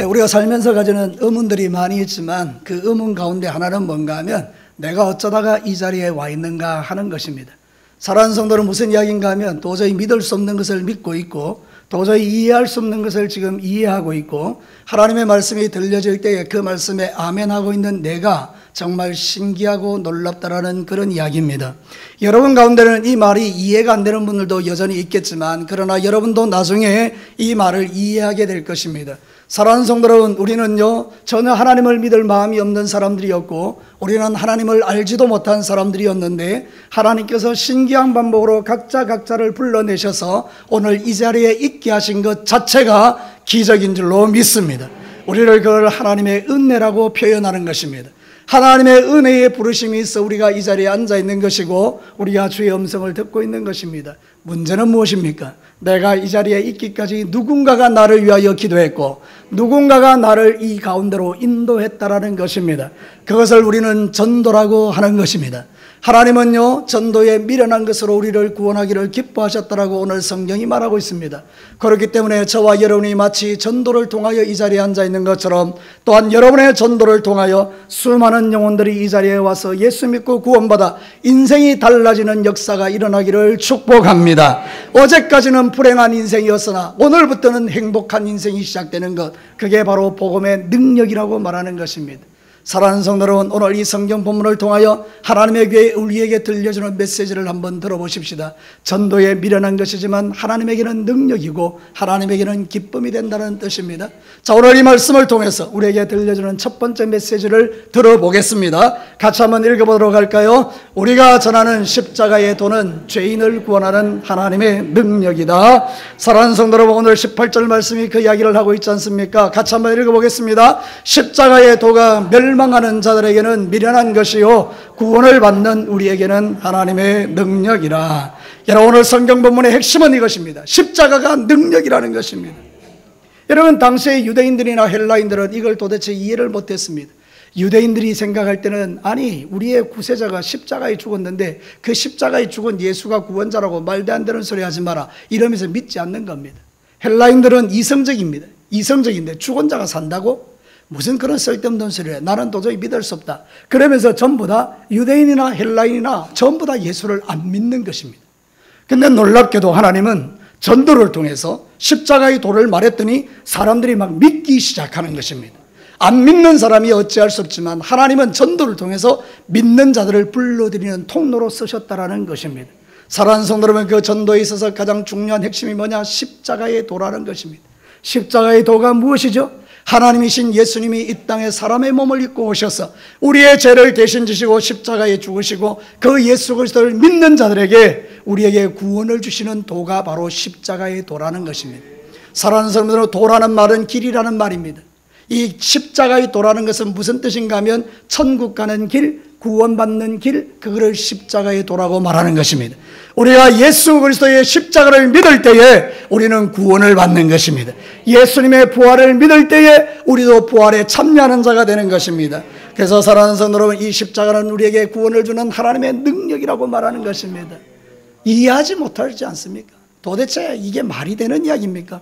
우리가 살면서 가지는 의문들이 많이 있지만 그 의문 가운데 하나는 뭔가 하면 내가 어쩌다가 이 자리에 와 있는가 하는 것입니다. 사랑하는 성도는 무슨 이야기인가 하면 도저히 믿을 수 없는 것을 믿고 있고 도저히 이해할 수 없는 것을 지금 이해하고 있고 하나님의 말씀이 들려질 때에 그 말씀에 아멘하고 있는 내가 정말 신기하고 놀랍다라는 그런 이야기입니다. 여러분 가운데는 이 말이 이해가 안 되는 분들도 여전히 있겠지만 그러나 여러분도 나중에 이 말을 이해하게 될 것입니다. 사랑하는 성도 여러분, 우리는요 전혀 하나님을 믿을 마음이 없는 사람들이었고 우리는 하나님을 알지도 못한 사람들이었는데 하나님께서 신기한 방법으로 각자를 불러내셔서 오늘 이 자리에 있게 하신 것 자체가 기적인 줄로 믿습니다. 우리를 그걸 하나님의 은혜라고 표현하는 것입니다. 하나님의 은혜의 부르심이 있어 우리가 이 자리에 앉아 있는 것이고 우리가 주의 음성을 듣고 있는 것입니다. 문제는 무엇입니까? 내가 이 자리에 있기까지 누군가가 나를 위하여 기도했고 누군가가 나를 이 가운데로 인도했다라는 것입니다. 그것을 우리는 전도라고 하는 것입니다. 하나님은요 전도에 미련한 것으로 우리를 구원하기를 기뻐하셨다라고 오늘 성경이 말하고 있습니다. 그렇기 때문에 저와 여러분이 마치 전도를 통하여 이 자리에 앉아 있는 것처럼 또한 여러분의 전도를 통하여 수많은 영혼들이 이 자리에 와서 예수 믿고 구원받아 인생이 달라지는 역사가 일어나기를 축복합니다. 어제까지는 불행한 인생이었으나 오늘부터는 행복한 인생이 시작되는 것, 그게 바로 복음의 능력이라고 말하는 것입니다. 사랑하는 성도 여러분, 오늘 이 성경 본문을 통하여 하나님의 교회 우리에게 들려주는 메시지를 한번 들어보십시다. 전도에 미련한 것이지만 하나님에게는 능력이고 하나님에게는 기쁨이 된다는 뜻입니다. 자, 오늘 이 말씀을 통해서 우리에게 들려주는 첫 번째 메시지를 들어보겠습니다. 같이 한번 읽어보도록 할까요? 우리가 전하는 십자가의 도는 죄인을 구원하는 하나님의 능력이다. 사랑하는 성도 여러분, 오늘 18절 말씀이 그 이야기를 하고 있지 않습니까? 같이 한번 읽어보겠습니다. 십자가의 도가 멸망하는 자들에게는 미련한 것이요 구원을 받는 우리에게는 하나님의 능력이라. 여러분, 오늘 성경 본문의 핵심은 이것입니다. 십자가가 능력이라는 것입니다. 여러분, 당시의 유대인들이나 헬라인들은 이걸 도대체 이해를 못했습니다. 유대인들이 생각할 때는 아니 우리의 구세자가 십자가에 죽었는데 그 십자가에 죽은 예수가 구원자라고 말도 안 되는 소리 하지 마라 이러면서 믿지 않는 겁니다. 헬라인들은 이성적입니다. 이성적인데 죽은 자가 산다고? 무슨 그런 쓸데없는 소리를 해. 나는 도저히 믿을 수 없다. 그러면서 전부 다 유대인이나 헬라인이나 전부 다 예수를 안 믿는 것입니다. 근데 놀랍게도 하나님은 전도를 통해서 십자가의 도를 말했더니 사람들이 막 믿기 시작하는 것입니다. 안 믿는 사람이 어찌할 수 없지만 하나님은 전도를 통해서 믿는 자들을 불러들이는 통로로 쓰셨다라는 것입니다. 사랑하는 성도 여러분, 그 전도에 있어서 가장 중요한 핵심이 뭐냐? 십자가의 도라는 것입니다. 십자가의 도가 무엇이죠? 하나님이신 예수님이 이 땅에 사람의 몸을 입고 오셔서 우리의 죄를 대신 지시고 십자가에 죽으시고 그 예수 그리스도를 믿는 자들에게 우리에게 구원을 주시는 도가 바로 십자가의 도라는 것입니다. 사랑하는 성도들, 도라는 말은 길이라는 말입니다. 이 십자가의 도라는 것은 무슨 뜻인가 하면 천국 가는 길, 구원받는 길, 그거를 십자가의 도라고 말하는 것입니다. 우리가 예수 그리스도의 십자가를 믿을 때에 우리는 구원을 받는 것입니다. 예수님의 부활을 믿을 때에 우리도 부활에 참여하는 자가 되는 것입니다. 그래서 사랑하는 성도 여러분, 이 십자가는 우리에게 구원을 주는 하나님의 능력이라고 말하는 것입니다. 이해하지 못하지 않습니까? 도대체 이게 말이 되는 이야기입니까?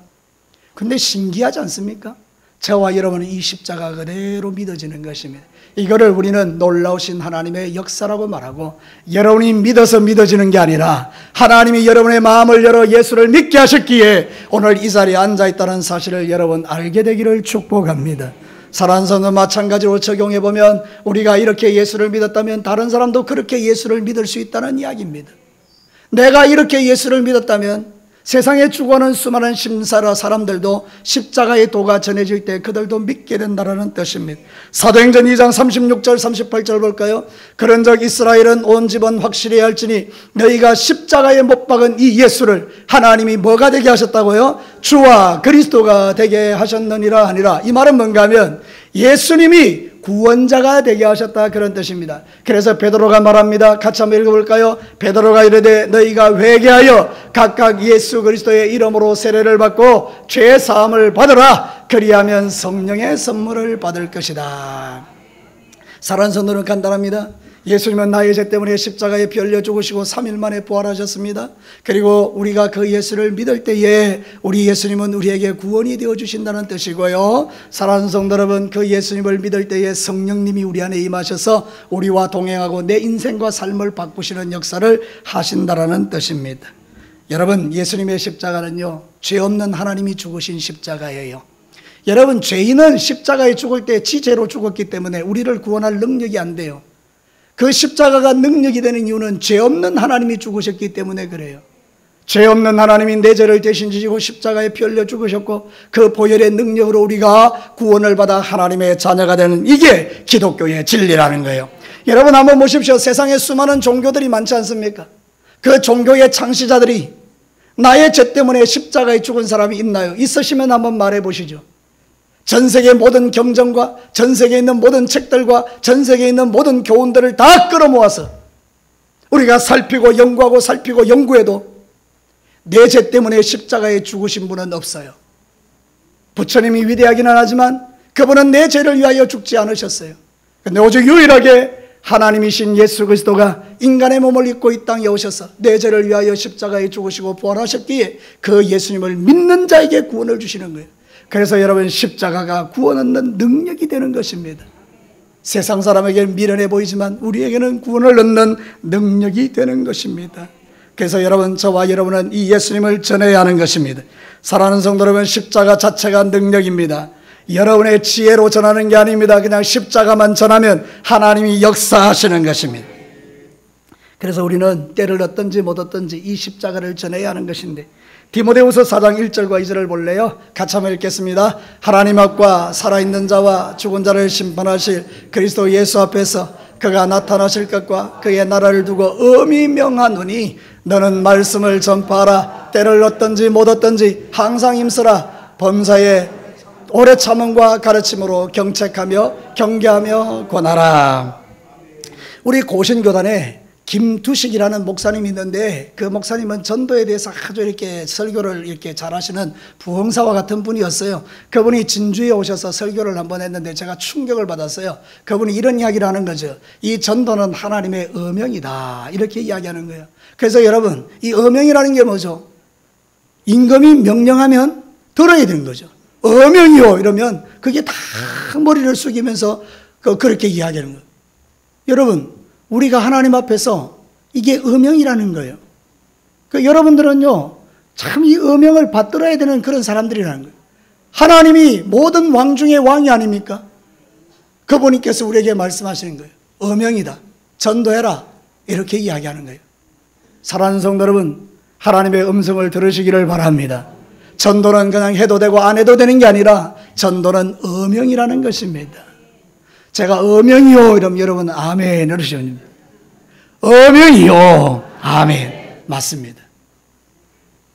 근데 신기하지 않습니까? 저와 여러분은 이 십자가 그대로 믿어지는 것입니다. 이거를 우리는 놀라우신 하나님의 역사라고 말하고, 여러분이 믿어서 믿어지는 게 아니라 하나님이 여러분의 마음을 열어 예수를 믿게 하셨기에 오늘 이 자리에 앉아있다는 사실을 여러분 알게 되기를 축복합니다. 사랑하는 성도, 마찬가지로 적용해보면 우리가 이렇게 예수를 믿었다면 다른 사람도 그렇게 예수를 믿을 수 있다는 이야기입니다. 내가 이렇게 예수를 믿었다면 세상에 죽어가는 수많은 심사라 사람들도 십자가의 도가 전해질 때 그들도 믿게 된다는 뜻입니다. 사도행전 2장 36절 38절 볼까요? 그런즉 이스라엘은 온 집은 확실히 할지니 너희가 십자가에 못 박은 이 예수를 하나님이 뭐가 되게 하셨다고요? 주와 그리스도가 되게 하셨느니라 하니라. 이 말은 뭔가 하면 예수님이 구원자가 되게 하셨다, 그런 뜻입니다. 그래서 베드로가 말합니다. 같이 한번 읽어볼까요? 베드로가 이르되 너희가 회개하여 각각 예수 그리스도의 이름으로 세례를 받고 죄 사함을 받으라. 그리하면 성령의 선물을 받을 것이다. 사랑하는 성도는 간단합니다. 예수님은 나의 죄 때문에 십자가에 피 흘려 죽으시고 3일 만에 부활하셨습니다. 그리고 우리가 그 예수를 믿을 때에 우리 예수님은 우리에게 구원이 되어 주신다는 뜻이고요. 사랑하는 성도 여러분, 그 예수님을 믿을 때에 성령님이 우리 안에 임하셔서 우리와 동행하고 내 인생과 삶을 바꾸시는 역사를 하신다라는 뜻입니다. 여러분, 예수님의 십자가는요, 죄 없는 하나님이 죽으신 십자가예요. 여러분, 죄인은 십자가에 죽을 때 지죄로 죽었기 때문에 우리를 구원할 능력이 안 돼요. 그 십자가가 능력이 되는 이유는 죄 없는 하나님이 죽으셨기 때문에 그래요. 죄 없는 하나님이 내 죄를 대신 지시고 십자가에 피 흘려 죽으셨고 그 보혈의 능력으로 우리가 구원을 받아 하나님의 자녀가 되는, 이게 기독교의 진리라는 거예요. 여러분, 한번 보십시오. 세상에 수많은 종교들이 많지 않습니까? 그 종교의 창시자들이 나의 죄 때문에 십자가에 죽은 사람이 있나요? 있으시면 한번 말해 보시죠. 전 세계의 모든 경전과 전 세계에 있는 모든 책들과 전 세계에 있는 모든 교훈들을 다 끌어모아서 우리가 살피고 연구하고 살피고 연구해도 내 죄 때문에 십자가에 죽으신 분은 없어요. 부처님이 위대하기는 하지만 그분은 내 죄를 위하여 죽지 않으셨어요. 근데 오직 유일하게 하나님이신 예수 그리스도가 인간의 몸을 입고 이 땅에 오셔서 내 죄를 위하여 십자가에 죽으시고 부활하셨기에 그 예수님을 믿는 자에게 구원을 주시는 거예요. 그래서 여러분, 십자가가 구원 얻는 능력이 되는 것입니다. 세상 사람에게는 미련해 보이지만 우리에게는 구원을 얻는 능력이 되는 것입니다. 그래서 여러분, 저와 여러분은 이 예수님을 전해야 하는 것입니다. 사랑하는 성도 여러분, 십자가 자체가 능력입니다. 여러분의 지혜로 전하는 게 아닙니다. 그냥 십자가만 전하면 하나님이 역사하시는 것입니다. 그래서 우리는 때를 얻든지 못 얻든지 이 십자가를 전해야 하는 것인데, 디모데후서 4장 1절과 2절을 볼래요? 같이 한번 읽겠습니다. 하나님 앞과 살아있는 자와 죽은 자를 심판하실 그리스도 예수 앞에서 그가 나타나실 것과 그의 나라를 두고 엄히 명하노니 너는 말씀을 전파하라. 때를 얻든지 못 얻든지 항상 힘쓰라. 범사에 오래 참음과 가르침으로 경책하며 경계하며 권하라. 우리 고신교단에 김두식이라는 목사님이 있는데, 그 목사님은 전도에 대해서 아주 이렇게 설교를 이렇게 잘하시는 부흥사와 같은 분이었어요. 그분이 진주에 오셔서 설교를 한번 했는데 제가 충격을 받았어요. 그분이 이런 이야기를 하는 거죠. 이 전도는 하나님의 어명이다, 이렇게 이야기하는 거예요. 그래서 여러분, 이 어명이라는 게 뭐죠? 임금이 명령하면 들어야 되는 거죠. 어명이요 이러면 그게 다 머리를 숙이면서 그렇게 이야기하는 거예요. 여러분, 우리가 하나님 앞에서 이게 어명이라는 거예요. 여러분들은요, 참 이 어명을 받들어야 되는 그런 사람들이라는 거예요. 하나님이 모든 왕 중의 왕이 아닙니까? 그분께서 우리에게 말씀하시는 거예요. 어명이다, 전도해라, 이렇게 이야기하는 거예요. 사랑하는 성도 여러분, 하나님의 음성을 들으시기를 바랍니다. 전도는 그냥 해도 되고 안 해도 되는 게 아니라 전도는 어명이라는 것입니다. 제가 어명이요 이러면 여러분 아멘 이러시면, 어명이요, 아멘. 맞습니다.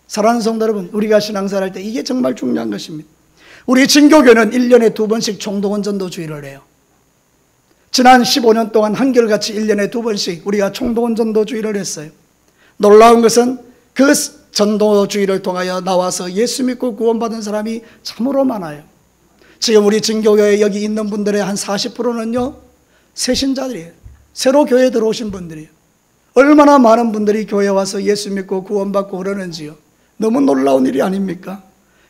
사랑하는 성도 여러분, 우리가 신앙생활 할 때 이게 정말 중요한 것입니다. 우리 진교교는 1년에 2번씩 총동원 전도주의를 해요. 지난 15년 동안 한결같이 1년에 2번씩 우리가 총동원 전도주의를 했어요. 놀라운 것은 그 전도주의를 통하여 나와서 예수 믿고 구원받은 사람이 참으로 많아요. 지금 우리 진교교에 여기 있는 분들의 한 40%는요 새신자들이에요. 새로 교회에 들어오신 분들이에요. 얼마나 많은 분들이 교회에 와서 예수 믿고 구원받고 그러는지요. 너무 놀라운 일이 아닙니까?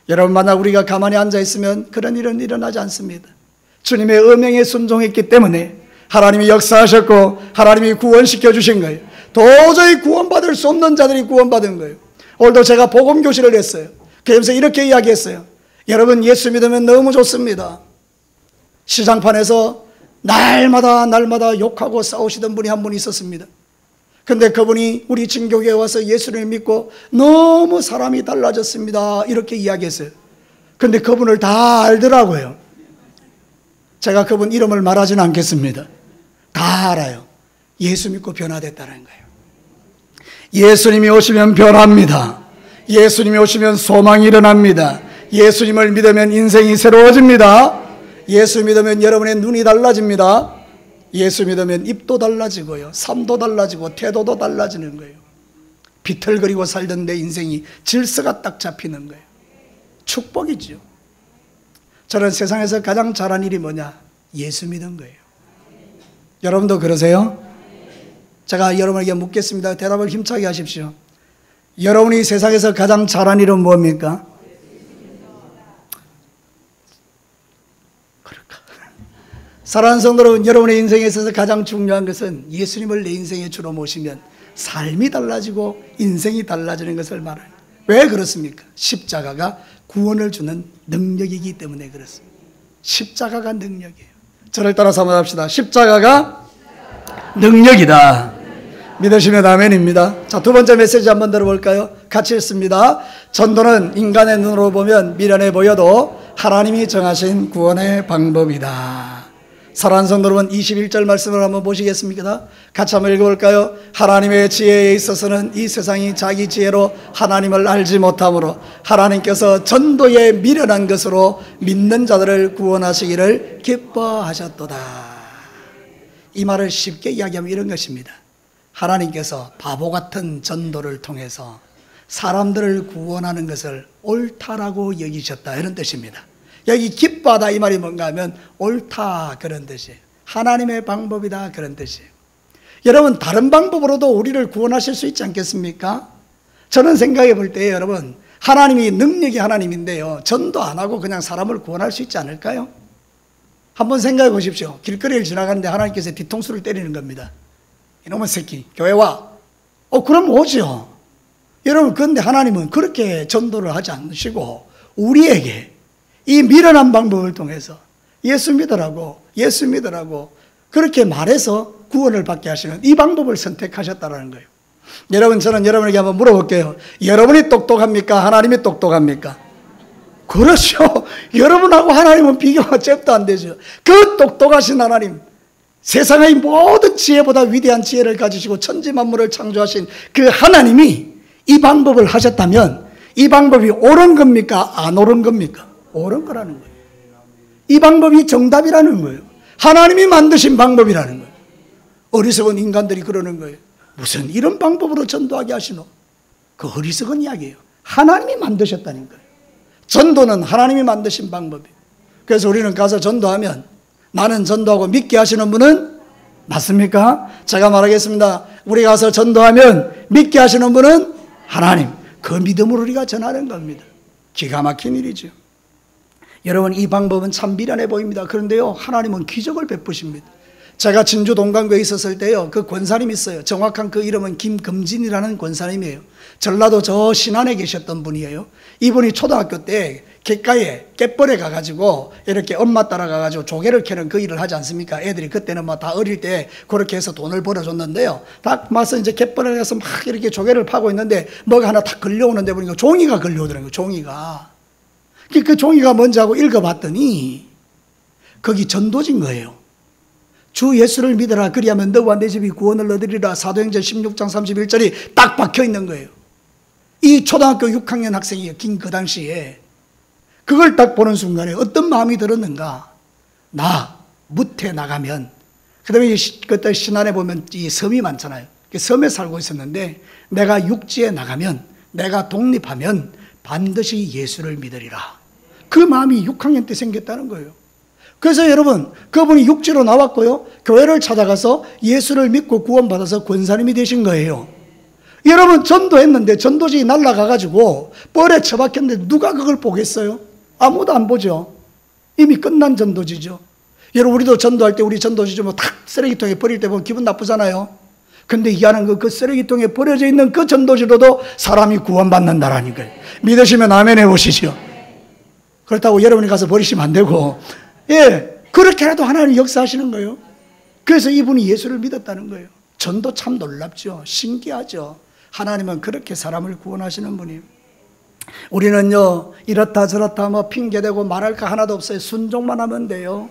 여러분, 만약 우리가 가만히 앉아있으면 그런 일은 일어나지 않습니다. 주님의 어명에 순종했기 때문에 하나님이 역사하셨고 하나님이 구원시켜 주신 거예요. 도저히 구원받을 수 없는 자들이 구원받은 거예요. 오늘도 제가 복음교실을 했어요. 그래서 이렇게 이야기했어요. 여러분, 예수 믿으면 너무 좋습니다. 시장판에서 날마다 욕하고 싸우시던 분이 한 분 있었습니다. 근데 그분이 우리 진교교에 와서 예수를 믿고 너무 사람이 달라졌습니다, 이렇게 이야기했어요. 근데 그분을 다 알더라고요. 제가 그분 이름을 말하지는 않겠습니다. 다 알아요. 예수 믿고 변화됐다는 거예요. 예수님이 오시면 변합니다. 예수님이 오시면 소망이 일어납니다. 예수님을 믿으면 인생이 새로워집니다. 예수 믿으면 여러분의 눈이 달라집니다. 예수 믿으면 입도 달라지고요, 삶도 달라지고 태도도 달라지는 거예요. 비틀거리고 살던 내 인생이 질서가 딱 잡히는 거예요. 축복이죠. 저는 세상에서 가장 잘한 일이 뭐냐? 예수 믿은 거예요. 여러분도 그러세요? 제가 여러분에게 묻겠습니다. 대답을 힘차게 하십시오. 여러분이 세상에서 가장 잘한 일은 뭡니까? 그럴까? 사랑하는 성도 여러분, 여러분의 인생에 있어서 가장 중요한 것은 예수님을 내 인생의 주로 모시면 삶이 달라지고 인생이 달라지는 것을 말해요. 왜 그렇습니까? 십자가가 구원을 주는 능력이기 때문에 그렇습니다. 십자가가 능력이에요. 저를 따라서 한번 합시다. 십자가가 능력이다. 믿으시면 아멘입니다. 자, 두 번째 메시지 한번 들어볼까요? 같이 읽습니다. 전도는 인간의 눈으로 보면 미련해 보여도 하나님이 정하신 구원의 방법이다. 사랑하는 성도 여러분, 21절 말씀을 한번 보시겠습니까? 같이 한번 읽어볼까요? 하나님의 지혜에 있어서는 이 세상이 자기 지혜로 하나님을 알지 못하므로 하나님께서 전도에 미련한 것으로 믿는 자들을 구원하시기를 기뻐하셨도다. 이 말을 쉽게 이야기하면 이런 것입니다. 하나님께서 바보 같은 전도를 통해서 사람들을 구원하는 것을 옳다라고 여기셨다, 이런 뜻입니다. 여기 기뻐하다 이 말이 뭔가 하면 옳다, 그런 뜻이에요. 하나님의 방법이다, 그런 뜻이에요. 여러분, 다른 방법으로도 우리를 구원하실 수 있지 않겠습니까? 저는 생각해 볼 때 여러분, 하나님이 능력이 하나님인데요, 전도 안 하고 그냥 사람을 구원할 수 있지 않을까요? 한번 생각해 보십시오. 길거리를 지나가는데 하나님께서 뒤통수를 때리는 겁니다. 이놈의 새끼, 교회 와. 그럼 오죠. 여러분, 그런데 하나님은 그렇게 전도를 하지 않으시고 우리에게 이 미련한 방법을 통해서 예수 믿으라고 그렇게 말해서 구원을 받게 하시는 이 방법을 선택하셨다는 거예요. 여러분, 저는 여러분에게 한번 물어볼게요. 여러분이 똑똑합니까? 하나님이 똑똑합니까? 그렇죠. 여러분하고 하나님은 비교가 잽도 안 되죠. 그 똑똑하신 하나님, 세상의 모든 지혜보다 위대한 지혜를 가지시고 천지 만물을 창조하신 그 하나님이 이 방법을 하셨다면 이 방법이 옳은 겁니까? 안 옳은 겁니까? 옳은 거라는 거예요. 이 방법이 정답이라는 거예요. 하나님이 만드신 방법이라는 거예요. 어리석은 인간들이 그러는 거예요. 무슨 이런 방법으로 전도하게 하시노? 그 어리석은 이야기예요. 하나님이 만드셨다는 거예요. 전도는 하나님이 만드신 방법이에요. 그래서 우리는 가서 전도하면 나는 전도하고 믿게 하시는 분은 맞습니까? 제가 말하겠습니다. 우리 가서 전도하면 믿게 하시는 분은 하나님. 그 믿음으로 우리가 전하는 겁니다. 기가 막힌 일이죠. 여러분, 이 방법은 참 미련해 보입니다. 그런데요, 하나님은 기적을 베푸십니다. 제가 진주 동강교에 있었을 때요, 그 권사님이 있어요. 정확한 그 이름은 김금진이라는 권사님이에요. 전라도 저 신안에 계셨던 분이에요. 이분이 초등학교 때 갯가에 갯벌에 가가지고 이렇게 엄마 따라가가지고 조개를 캐는 그 일을 하지 않습니까? 애들이 그때는 뭐 다 어릴 때 그렇게 해서 돈을 벌어줬는데요. 딱 와서 이제 갯벌에 가서 막 이렇게 조개를 파고 있는데 뭐가 하나 딱 걸려오는데 보니까 종이가 걸려오더라고요. 종이가. 그 종이가 뭔지 하고 읽어봤더니 거기 전도진 거예요. 주 예수를 믿어라, 그리하면 너와 내 집이 구원을 얻으리라. 사도행전 16장 31절이 딱 박혀 있는 거예요. 이 초등학교 6학년 학생이에요. 그 당시에. 그걸 딱 보는 순간에 어떤 마음이 들었는가? 나 무태 나가면, 그 다음에 그때 신안에 보면 이 섬이 많잖아요. 섬에 살고 있었는데 내가 육지에 나가면, 내가 독립하면 반드시 예수를 믿으리라. 그 마음이 6학년 때 생겼다는 거예요. 그래서 여러분, 그분이 육지로 나왔고요, 교회를 찾아가서 예수를 믿고 구원받아서 권사님이 되신 거예요. 여러분, 전도했는데 전도지 날아가가지고 뻘에 처박혔는데 누가 그걸 보겠어요? 아무도 안 보죠. 이미 끝난 전도지죠. 여러분, 우리도 전도할 때 우리 전도지 좀 탁 쓰레기통에 버릴 때 보면 기분 나쁘잖아요. 근데 이 하는 그 쓰레기통에 버려져 있는 그 전도지로도 사람이 구원받는다라니까요. 믿으시면 아멘 해보시죠. 그렇다고 여러분이 가서 버리시면 안 되고, 그렇게라도 하나님 역사하시는 거예요. 그래서 이분이 예수를 믿었다는 거예요. 전도 참 놀랍죠. 신기하죠. 하나님은 그렇게 사람을 구원하시는 분이에요. 우리는요, 이렇다 저렇다 뭐 핑계대고 말할 거 하나도 없어요. 순종만 하면 돼요.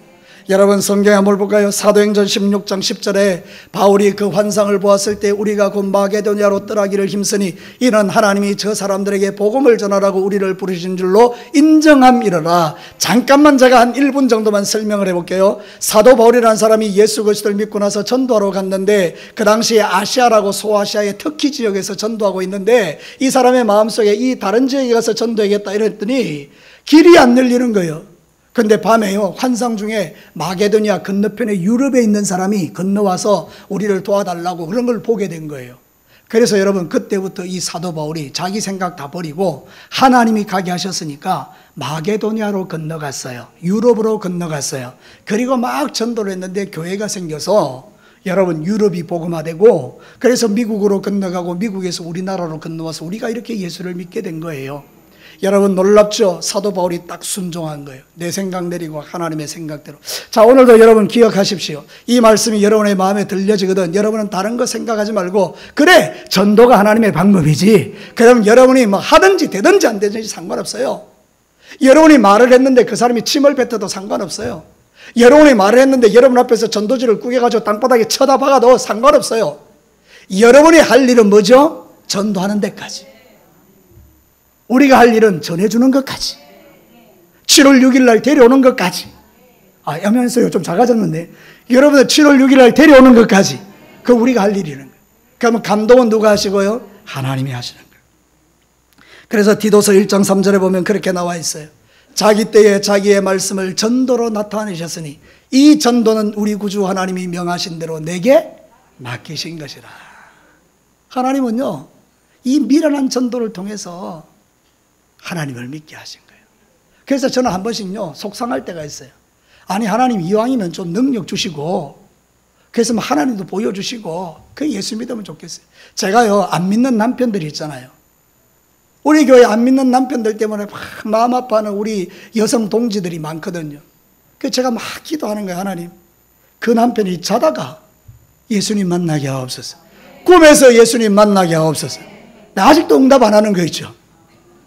여러분, 성경에 한번 볼까요? 사도행전 16장 10절에 바울이 그 환상을 보았을 때 우리가 곧 마게도냐로 떠나기를 힘쓰니 이는 하나님이 저 사람들에게 복음을 전하라고 우리를 부르신 줄로 인정함이러라. 잠깐만 제가 한 1분 정도만 설명을 해볼게요. 사도 바울이라는 사람이 예수 그리스도를 믿고 나서 전도하러 갔는데 그 당시에 아시아라고 소아시아의 터키 지역에서 전도하고 있는데 이 사람의 마음속에 이 다른 지역에 가서 전도하겠다 이랬더니 길이 안 열리는 거예요. 근데 밤에요, 환상 중에 마게도니아 건너편에 유럽에 있는 사람이 건너와서 우리를 도와달라고 그런 걸 보게 된 거예요. 그래서 여러분, 그때부터 이 사도 바울이 자기 생각 다 버리고 하나님이 가게 하셨으니까 마게도니아로 건너갔어요. 유럽으로 건너갔어요. 그리고 막 전도를 했는데 교회가 생겨서 여러분, 유럽이 복음화되고, 그래서 미국으로 건너가고 미국에서 우리나라로 건너와서 우리가 이렇게 예수를 믿게 된 거예요. 여러분, 놀랍죠? 사도 바울이 딱 순종한 거예요. 내 생각 내리고 하나님의 생각대로. 자, 오늘도 여러분 기억하십시오. 이 말씀이 여러분의 마음에 들려지거든 여러분은 다른 거 생각하지 말고, 그래, 전도가 하나님의 방법이지, 그러면 여러분이 뭐 하든지 되든지 안 되든지 상관없어요. 여러분이 말을 했는데 그 사람이 침을 뱉어도 상관없어요. 여러분이 말을 했는데 여러분 앞에서 전도지를 꾸겨가지고 땅바닥에 쳐다박아도 상관없어요. 여러분이 할 일은 뭐죠? 전도하는 데까지. 우리가 할 일은 전해주는 것까지, 7월 6일 날 데려오는 것까지. 하면서요, 좀 작아졌는데, 여러분들 7월 6일 날 데려오는 것까지, 그 우리가 할 일이는 거예요. 그러면 감동은 누가 하시고요? 하나님이 하시는 거예요. 그래서 디도서 1장 3절에 보면 그렇게 나와 있어요. 자기 때에 자기의 말씀을 전도로 나타내셨으니 이 전도는 우리 구주 하나님이 명하신 대로 내게 맡기신 것이라. 하나님은요, 이 미련한 전도를 통해서 하나님을 믿게 하신 거예요. 그래서 저는 한 번씩요, 속상할 때가 있어요. 아니, 하나님 이왕이면 좀 능력 주시고, 그래서 뭐 하나님도 보여주시고, 그 예수 믿으면 좋겠어요. 제가요, 안 믿는 남편들이 있잖아요. 우리 교회 안 믿는 남편들 때문에 막 마음 아파하는 우리 여성 동지들이 많거든요. 그래서 제가 막 기도하는 거예요. 하나님, 그 남편이 자다가 예수님 만나게 하옵소서, 꿈에서 예수님 만나게 하옵소서. 아직도 응답 안 하는 거 있죠.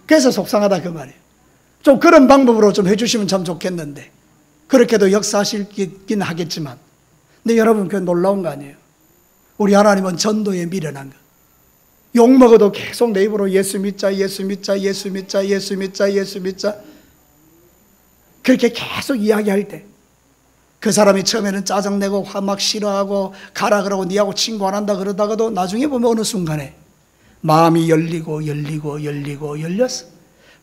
그래서 속상하다 그 말이에요. 좀 그런 방법으로 좀 해주시면 참 좋겠는데, 그렇게도 역사하시긴 하겠지만, 근데 여러분, 그 놀라운 거 아니에요? 우리 하나님은 전도에 미련한 거. 욕먹어도 계속 내 입으로 예수 믿자, 예수 믿자, 예수 믿자, 예수 믿자, 예수 믿자, 그렇게 계속 이야기할 때, 그 사람이 처음에는 짜증내고 막 싫어하고 가라 그러고 니하고 친구 안 한다 그러다가도 나중에 보면 어느 순간에 마음이 열리고 열렸어.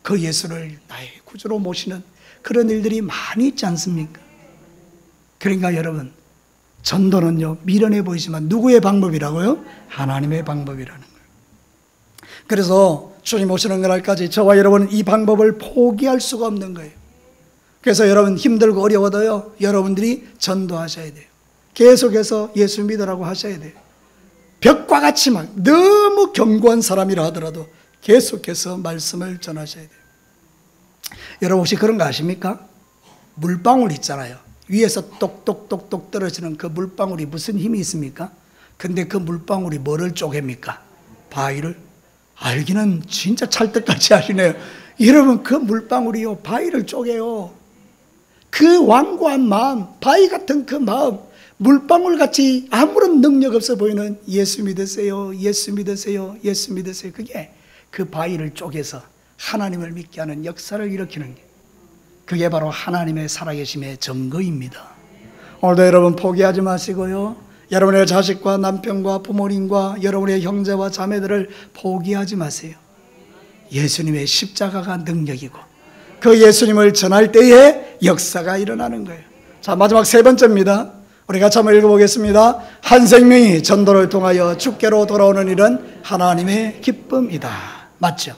그 예수를 나의 구주로 모시는 그런 일들이 많이 있지 않습니까? 그러니까 여러분, 전도는요, 미련해 보이지만 누구의 방법이라고요? 하나님의 방법이라는 거예요. 그래서 주님 오시는 그날까지 저와 여러분은 이 방법을 포기할 수가 없는 거예요. 그래서 여러분, 힘들고 어려워도요, 여러분들이 전도하셔야 돼요. 계속해서 예수 믿으라고 하셔야 돼요. 벽과 같이 막 너무 견고한 사람이라 하더라도 계속해서 말씀을 전하셔야 돼요. 여러분, 혹시 그런 거 아십니까? 물방울 있잖아요. 위에서 똑똑똑똑 떨어지는 그 물방울이 무슨 힘이 있습니까? 근데 그 물방울이 뭐를 쪼갭니까? 바위를? 알기는 진짜 찰떡같이 하시네요. 여러분, 그 물방울이요, 바위를 쪼개요. 그 완고한 마음, 바위 같은 그 마음, 물방울같이 아무런 능력 없어 보이는 예수 믿으세요, 예수 믿으세요, 예수 믿으세요. 그게 그 바위를 쪼개서 하나님을 믿게 하는 역사를 일으키는 게, 그게 바로 하나님의 살아계심의 증거입니다. 오늘도 여러분 포기하지 마시고요, 여러분의 자식과 남편과 부모님과 여러분의 형제와 자매들을 포기하지 마세요. 예수님의 십자가가 능력이고 그 예수님을 전할 때에 역사가 일어나는 거예요. 자, 마지막 세 번째입니다. 우리 같이 한번 읽어보겠습니다. 한 생명이 전도를 통하여 주께로 돌아오는 일은 하나님의 기쁨이다. 맞죠?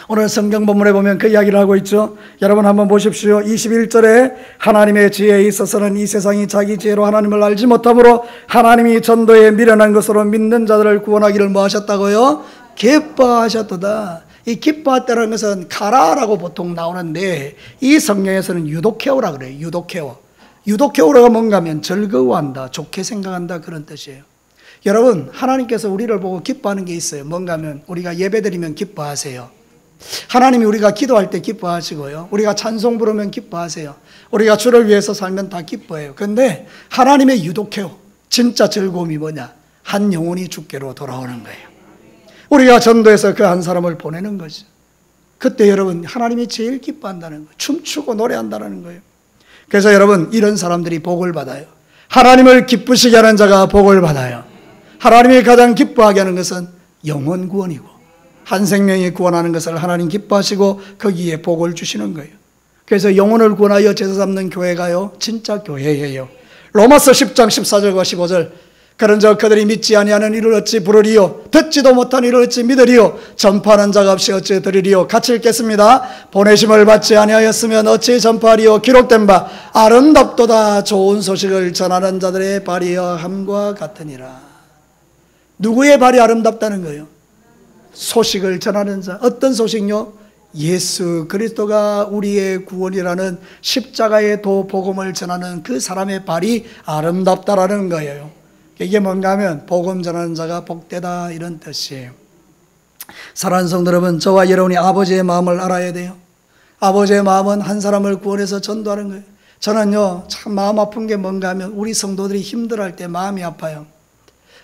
오늘 성경 본문에 보면 그 이야기를 하고 있죠. 여러분 한번 보십시오. 21절에 하나님의 지혜에 있어서는 이 세상이 자기 지혜로 하나님을 알지 못하므로 하나님이 전도에 미련한 것으로 믿는 자들을 구원하기를 뭐 하셨다고요? 기뻐하셨도다. 이 기뻐했다는 것은 가라라고 보통 나오는데, 이 성경에서는 유도케오라 그래요. 유도케오. 유도케오라가 뭔가 하면 즐거워한다, 좋게 생각한다, 그런 뜻이에요. 여러분, 하나님께서 우리를 보고 기뻐하는 게 있어요. 뭔가 하면 우리가 예배드리면 기뻐하세요. 하나님이 우리가 기도할 때 기뻐하시고요, 우리가 찬송 부르면 기뻐하세요. 우리가 주를 위해서 살면 다 기뻐해요. 그런데 하나님의 유도케오, 진짜 즐거움이 뭐냐? 한 영혼이 주께로 돌아오는 거예요. 우리가 전도해서 그 한 사람을 보내는 거죠. 그때 여러분, 하나님이 제일 기뻐한다는 거예요. 춤추고 노래한다는 거예요. 그래서 여러분, 이런 사람들이 복을 받아요. 하나님을 기쁘시게 하는 자가 복을 받아요. 하나님이 가장 기뻐하게 하는 것은 영혼 구원이고, 한 생명이 구원하는 것을 하나님 기뻐하시고 거기에 복을 주시는 거예요. 그래서 영혼을 구원하여 제사 삼는 교회가요 진짜 교회예요. 로마서 10장 14절과 15절 그런즉 그들이 믿지 아니하는 이를 어찌 부르리요 듣지도 못한 이를 어찌 믿으리요 전파하는 자가 없이 어찌 들으리요. 같이 읽겠습니다. 보내심을 받지 아니하였으면 어찌 전파하리요. 기록된 바 아름답도다 좋은 소식을 전하는 자들의 발이여 함과 같으니라. 누구의 발이 아름답다는 거예요? 소식을 전하는 자. 어떤 소식요? 예수 그리스도가 우리의 구원이라는 십자가의 도 복음을 전하는 그 사람의 발이 아름답다라는 거예요. 이게 뭔가 하면 복음 전하는 자가 복되다 이런 뜻이에요. 사랑하는 성도 여러분, 저와 여러분이 아버지의 마음을 알아야 돼요. 아버지의 마음은 한 사람을 구원해서 전도하는 거예요. 저는요 참 마음 아픈 게 뭔가 하면 우리 성도들이 힘들어할 때 마음이 아파요.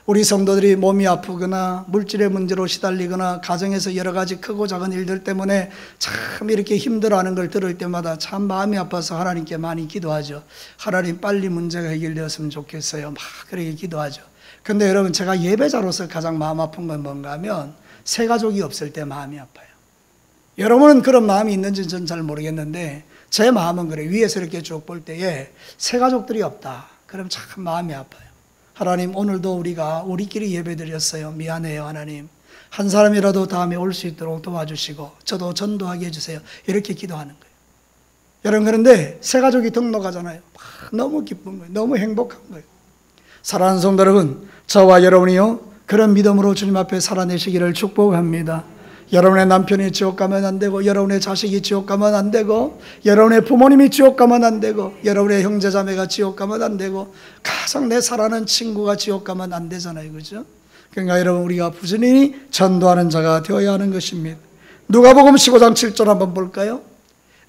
우리 성도들이 몸이 아프거나 물질의 문제로 시달리거나 가정에서 여러 가지 크고 작은 일들 때문에 참 이렇게 힘들어하는 걸 들을 때마다 참 마음이 아파서 하나님께 많이 기도하죠. 하나님 빨리 문제가 해결되었으면 좋겠어요. 막 그렇게 기도하죠. 근데 여러분 제가 예배자로서 가장 마음 아픈 건 뭔가 하면 새 가족이 없을 때 마음이 아파요. 여러분은 그런 마음이 있는지 전 잘 모르겠는데 제 마음은 그래요. 위에서 이렇게 쭉 볼 때에 새 가족들이 없다. 그럼 참 마음이 아파요. 하나님 오늘도 우리가 우리끼리 예배드렸어요. 미안해요 하나님. 한 사람이라도 다음에 올 수 있도록 도와주시고 저도 전도하게 해주세요. 이렇게 기도하는 거예요. 여러분 그런데 새 가족이 등록하잖아요. 너무 기쁜 거예요. 너무 행복한 거예요. 사랑하는 성도 여러분, 저와 여러분이요 그런 믿음으로 주님 앞에 살아내시기를 축복합니다. 여러분의 남편이 지옥 가면 안 되고 여러분의 자식이 지옥 가면 안 되고 여러분의 부모님이 지옥 가면 안 되고 여러분의 형제자매가 지옥 가면 안 되고 가장 내 사랑하는 친구가 지옥 가면 안 되잖아요. 그죠? 그러니까 여러분 우리가 부지런히 전도하는 자가 되어야 하는 것입니다. 누가복음 15장 7절 한번 볼까요?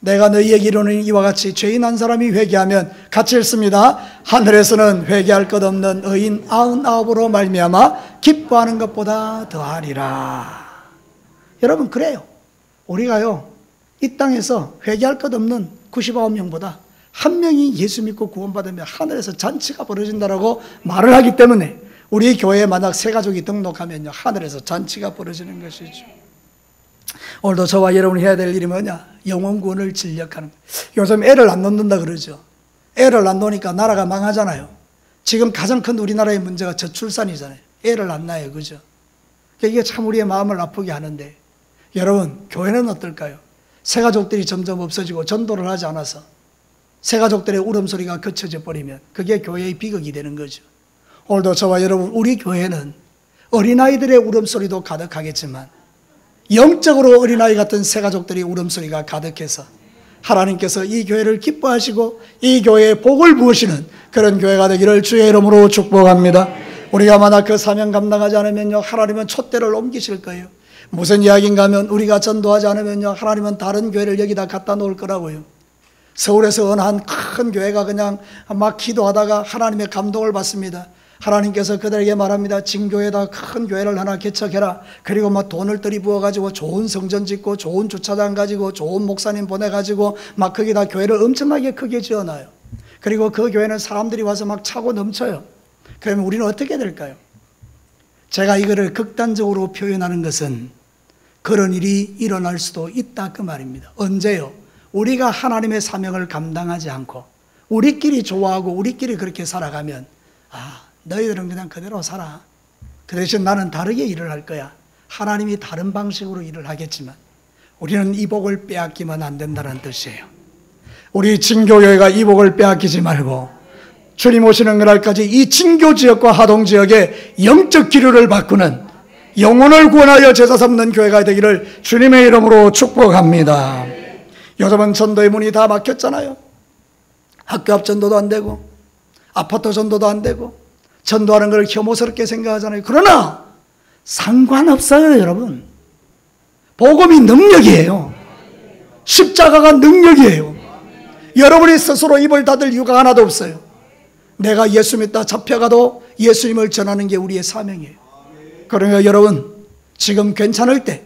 내가 너희에게 이르노니 이와 같이 죄인 한 사람이 회개하면 같이 읽습니다. 하늘에서는 회개할 것 없는 의인 99으로 말미암아 기뻐하는 것보다 더하리라. 여러분 그래요. 우리가요 이 땅에서 회개할 것 없는 99명보다 한 명이 예수 믿고 구원받으면 하늘에서 잔치가 벌어진다라고 말을 하기 때문에 우리 교회에 만약 새 가족이 등록하면요 하늘에서 잔치가 벌어지는 것이죠. 오늘도 저와 여러분이 해야 될 일이 뭐냐? 영혼 구원을 진력하는 거예요. 요즘 애를 안 낳는다 그러죠. 애를 안 놓으니까 나라가 망하잖아요. 지금 가장 큰 우리나라의 문제가 저출산이잖아요. 애를 안 낳아요. 그죠? 이게 참 우리의 마음을 아프게 하는데 여러분 교회는 어떨까요? 새 가족들이 점점 없어지고 전도를 하지 않아서 새 가족들의 울음소리가 그쳐져 버리면 그게 교회의 비극이 되는 거죠. 오늘도 저와 여러분 우리 교회는 어린아이들의 울음소리도 가득하겠지만 영적으로 어린아이 같은 새 가족들의 울음소리가 가득해서 하나님께서 이 교회를 기뻐하시고 이 교회에 복을 부으시는 그런 교회가 되기를 주의 이름으로 축복합니다. 우리가 만약 그 사명 감당하지 않으면요 하나님은 촛대를 옮기실 거예요. 무슨 이야기인가 하면 우리가 전도하지 않으면요 하나님은 다른 교회를 여기다 갖다 놓을 거라고요. 서울에서 어느 한 큰 교회가 그냥 막 기도하다가 하나님의 감동을 받습니다. 하나님께서 그들에게 말합니다. 진교회에다 큰 교회를 하나 개척해라. 그리고 막 돈을 들이부어가지고 좋은 성전 짓고 좋은 주차장 가지고 좋은 목사님 보내가지고 막 거기다 교회를 엄청나게 크게 지어놔요. 그리고 그 교회는 사람들이 와서 막 차고 넘쳐요. 그러면 우리는 어떻게 될까요? 제가 이거를 극단적으로 표현하는 것은 그런 일이 일어날 수도 있다 그 말입니다. 언제요? 우리가 하나님의 사명을 감당하지 않고 우리끼리 좋아하고 우리끼리 그렇게 살아가면 너희들은 그냥 그대로 살아. 그 대신 나는 다르게 일을 할 거야. 하나님이 다른 방식으로 일을 하겠지만 우리는 이 복을 빼앗기면 안 된다는 뜻이에요. 우리 진교교회가 이 복을 빼앗기지 말고 주님 오시는 그날까지 이 진교지역과 하동지역에 영적 기류를 바꾸는 영혼을 구원하여 제사 삼는 교회가 되기를 주님의 이름으로 축복합니다. 요즘은 전도의 문이 다 막혔잖아요. 학교 앞 전도도 안 되고 아파트 전도도 안 되고 전도하는 걸 혐오스럽게 생각하잖아요. 그러나 상관없어요. 여러분 복음이 능력이에요. 십자가가 능력이에요. 여러분이 스스로 입을 닫을 이유가 하나도 없어요. 내가 예수 믿다 잡혀가도 예수님을 전하는 게 우리의 사명이에요. 그러니까 여러분 지금 괜찮을 때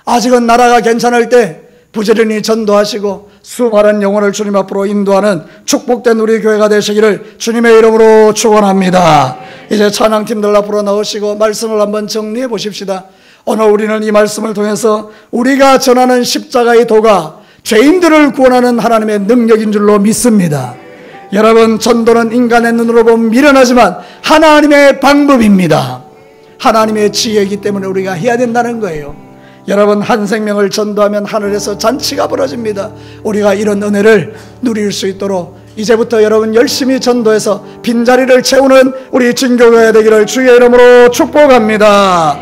아직은 나라가 괜찮을 때 부지런히 전도하시고 수많은 영혼을 주님 앞으로 인도하는 축복된 우리 교회가 되시기를 주님의 이름으로 축원합니다. 이제 찬양팀들 앞으로 나오시고 말씀을 한번 정리해 보십시다. 오늘 우리는 이 말씀을 통해서 우리가 전하는 십자가의 도가 죄인들을 구원하는 하나님의 능력인 줄로 믿습니다. 여러분, 전도는 인간의 눈으로 보면 미련하지만 하나님의 방법입니다. 하나님의 지혜이기 때문에 우리가 해야 된다는 거예요. 여러분, 한 생명을 전도하면 하늘에서 잔치가 벌어집니다. 우리가 이런 은혜를 누릴 수 있도록 이제부터 여러분 열심히 전도해서 빈자리를 채우는 우리 진교회가 되기를 주의 이름으로 축복합니다.